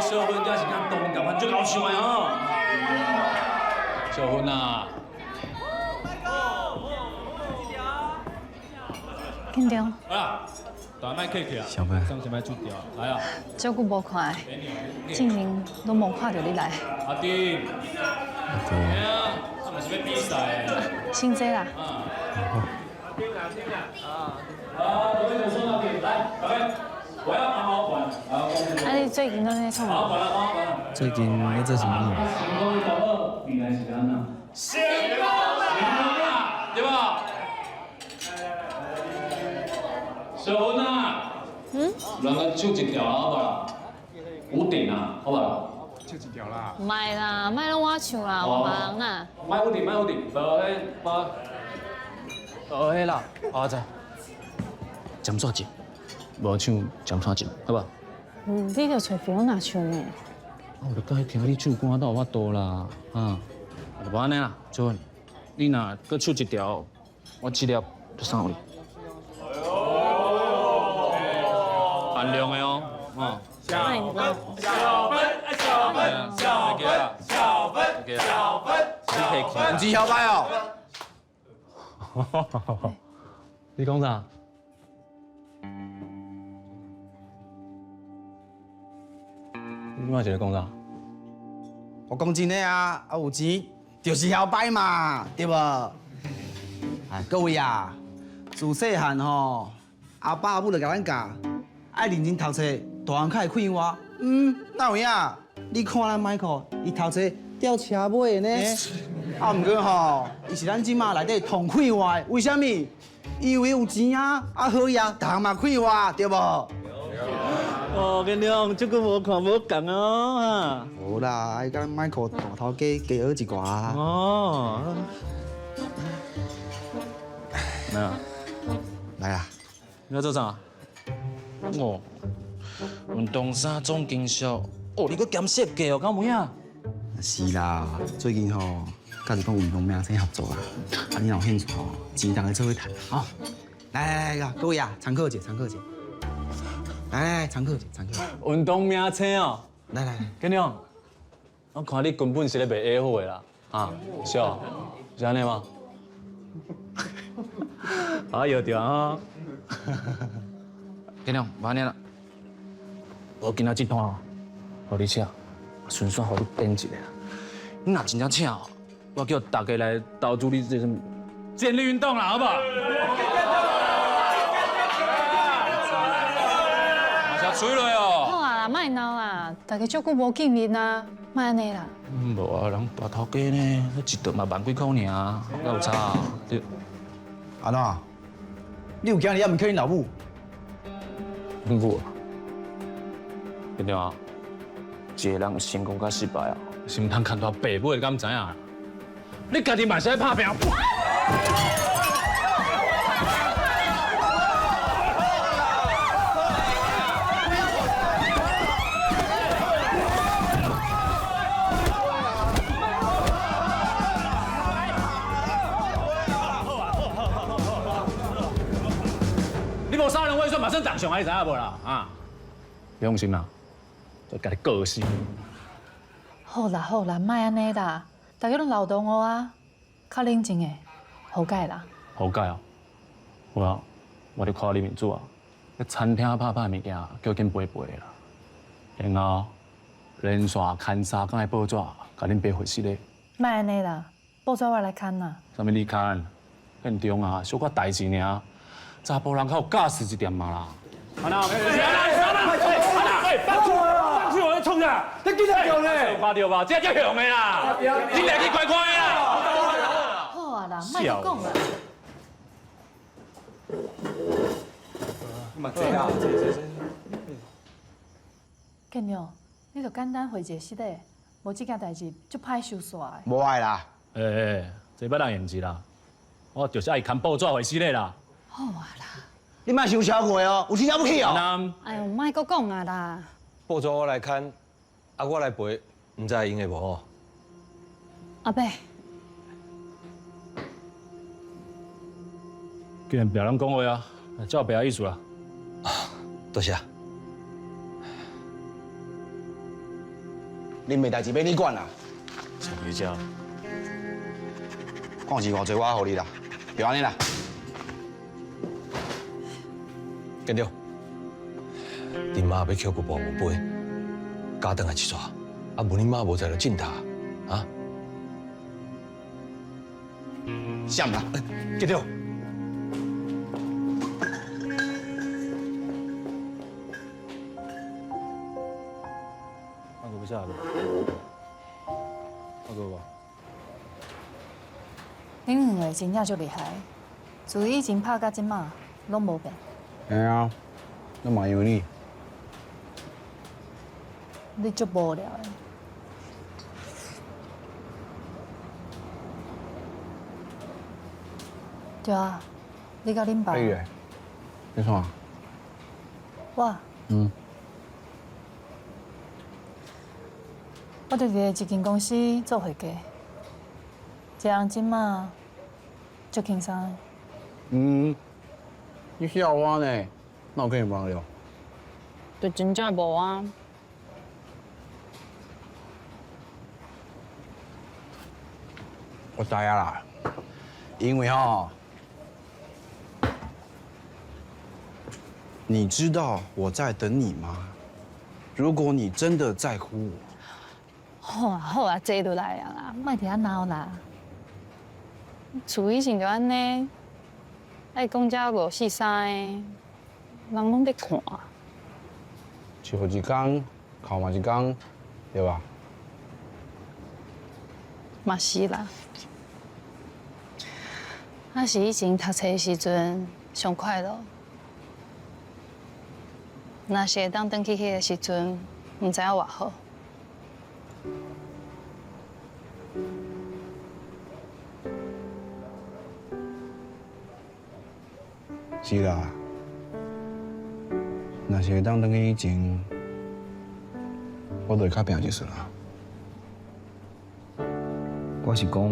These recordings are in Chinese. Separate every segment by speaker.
Speaker 1: 小芬才是甲动感款最搞笑的哦。小芬啊，
Speaker 2: 紧张。
Speaker 1: 啊，大麦客气啊，
Speaker 3: 小芬
Speaker 1: 上前摆出调，来啊。
Speaker 2: 照久无看，进前拢无看到你来。
Speaker 1: 阿丁，
Speaker 3: 对，
Speaker 1: 啊，他们是要比赛的。
Speaker 2: 先坐啦。
Speaker 1: 我跟你说阿丁，来，大家，我要帮我管，
Speaker 2: 啊，你最近都在创
Speaker 1: 好，
Speaker 2: 啥？
Speaker 1: 管了，帮我管了。
Speaker 3: 最近在做什么？
Speaker 1: 成功1到2，应该是安怎？成功啦，对吧？小芬啊，咱个唱一条好不好？有定啊，好不好？
Speaker 2: 唔系啦，唔系拢我唱啦，我忙啦。
Speaker 1: 卖有定，卖有定，无迄无。
Speaker 3: 迄啦，我知。尖刷节，无唱尖刷节，好不？
Speaker 2: 你着找 Fiona 唱呢。
Speaker 3: 我就该听你唱歌，都有法度啦，啊，就无安尼啦，小芬，你若搁唱一条，我这粒就送你。限量的哦，啊。
Speaker 2: 小芬，
Speaker 1: 小芬，
Speaker 3: 唔知晓摆哦。你讲啥？你嘛是咧讲啥？
Speaker 4: 我讲真的啊，有钱就是晓摆嘛，对无？哎，各位啊，自细汉吼，阿爸阿母就甲咱教，爱认真读册，大汉才会快活。哪有影？你看咱迈克，伊读册吊车尾的呢。啊，毋过吼，伊是咱即马内底同快活的，为什么？因为有钱啊，啊好呀，逐项嘛快活，对无？
Speaker 3: 哦，跟娘，这个无看无讲哦，啊。
Speaker 4: 无啦，爱甲迈克大头家加学一寡。
Speaker 3: 哦。没有，
Speaker 4: 来啊！
Speaker 3: 你要做啥？哦，运动衫总经销。哦，你搁兼设计哦，敢有影？
Speaker 4: 是啦，最近吼，甲一个运动明星合作啊，啊，你若有兴趣吼，钱当个做伙谈，吼。来，各位啊，参考者，参考者。来，参考者，参考。
Speaker 3: 运动名称哦。
Speaker 4: 来，
Speaker 3: 跟娘，我看你根本是咧卖 A 货的啦，啊，是哦，是安尼吗？啊，有对啊。跟娘，无安尼啦，我今仔这摊哦，互你请，顺便互你点一下。你若真正请哦，我叫大家来投资你这什么健力运动啦，好不好？马上吹落哦。
Speaker 2: 好啊，莫闹啦，大家照久无见面啊，莫安尼啦。
Speaker 3: 无啊，人大头家呢，一顿嘛万几块尔，哪有差啊？对。
Speaker 4: 安怎？你有惊你也毋去恁老母？
Speaker 3: 阮母啊，跟着啊，一个人成功甲失败啊，是毋通看到爸母的，敢知影？你家己嘛是爱拍拼。你无杀人未遂，马上长相，还知影无啦？啊，用心啦，就家己个性。
Speaker 2: 好啦好啦，莫安尼啦，大家拢劳动我啊，较冷静的，好解啦。
Speaker 3: 好解啊！我咧看你面子啊，咧餐厅拍物件，叫紧赔赔啦。然后连续牵3工的报纸，甲恁爸回死咧。
Speaker 2: 莫安尼啦，报纸我来看啦。
Speaker 3: 啥物你牵？现中啊，小可代志尔。查甫人较有驾驶一点嘛啦。安娜，放弃我冲啥？你记得用咧？看到吧，这叫用的啦。你来去快快的啦。
Speaker 2: 好啊啦，莫再讲啦。建娘，你就简单回一个失礼，无这件代志就歹收煞的。
Speaker 4: 无爱啦。
Speaker 3: 这捌人演技啦。我就是爱看报纸回死咧啦。
Speaker 2: 好啊啦。
Speaker 4: 你莫伤超过哦，有钱了不起哦。
Speaker 2: 哎呦，莫搁讲啊啦。
Speaker 5: 报纸我来看，啊我来赔，唔知用的无哦。
Speaker 2: 阿伯，
Speaker 3: 既然别人讲话啊，照别意思啦。
Speaker 5: 多谢。
Speaker 4: 恁妹代志免你管啦。
Speaker 3: 小鱼姐，
Speaker 4: 看是偌济我互你啦，就安尼啦。
Speaker 5: 跟着，恁妈要捡骨宝无杯，家等来一撮，啊，无恁妈无在就进塔，啊？
Speaker 4: 闪啦！
Speaker 5: 跟着。
Speaker 3: 阿哥不下来，阿哥吧。
Speaker 2: 恁两个真正足厉害，自以前拍到即马拢无变。
Speaker 4: 嘿啊，那嘛因为你。
Speaker 2: 你足无聊的。对啊，你甲恁爸。
Speaker 4: 你嘞？你创？
Speaker 2: 我我伫一间公司做会计，一人即马足轻松的。
Speaker 4: 你笑我呢？那我跟你无聊。
Speaker 6: 就真正无啊。
Speaker 4: 我知啊啦，因为你知道我在等你吗？如果你真的在乎我，
Speaker 6: 好啊好啊，坐落来啊啦，莫伫遐闹啦。厝以前就安尼，爱讲遮五四三的，人拢在看。
Speaker 4: 笑一天，哭嘛一天，对吧？
Speaker 6: 嘛是啦。那是以前读册的时阵上快乐。若是会当转去迄个时阵，唔知影偌好。
Speaker 4: 是啦，若是会当转去以前，我就会较拼一丝啦。我是讲，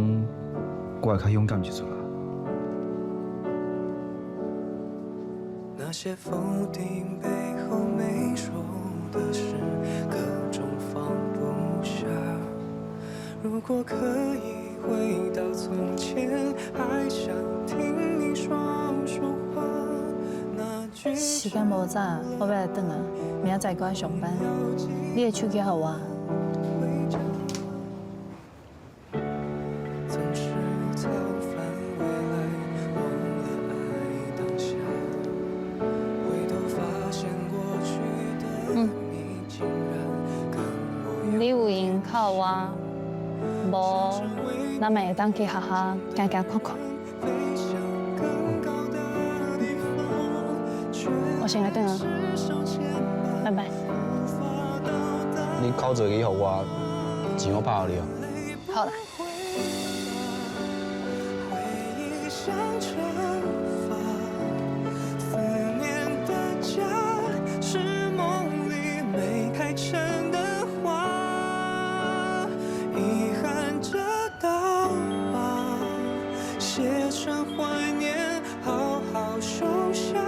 Speaker 4: 我会较勇敢一丝啦。
Speaker 7: 那些否定背后没说的事，各种放不下。如果可以回到从前，还想听你说话。那句
Speaker 2: 时间无早，我要来转啊，明仔载搁爱上班。你的手机给我。
Speaker 7: 总是操烦未来，忘了爱当下。回头发现过去的你竟然跟我
Speaker 6: 你有闲靠我，无，咱咪会当去学校行行看看。
Speaker 7: 飞向更高的地方，却
Speaker 6: 我先来转啊，拜拜。
Speaker 4: 你考这个以后，我钱我拍给你哦。
Speaker 6: 好啦。
Speaker 7: 回忆像惩罚，思念的家是梦里没开成的花，遗憾这道疤，写成怀念，好好收下。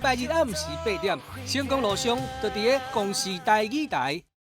Speaker 8: 拜日暗时8点，成功路上就伫个公司台语台。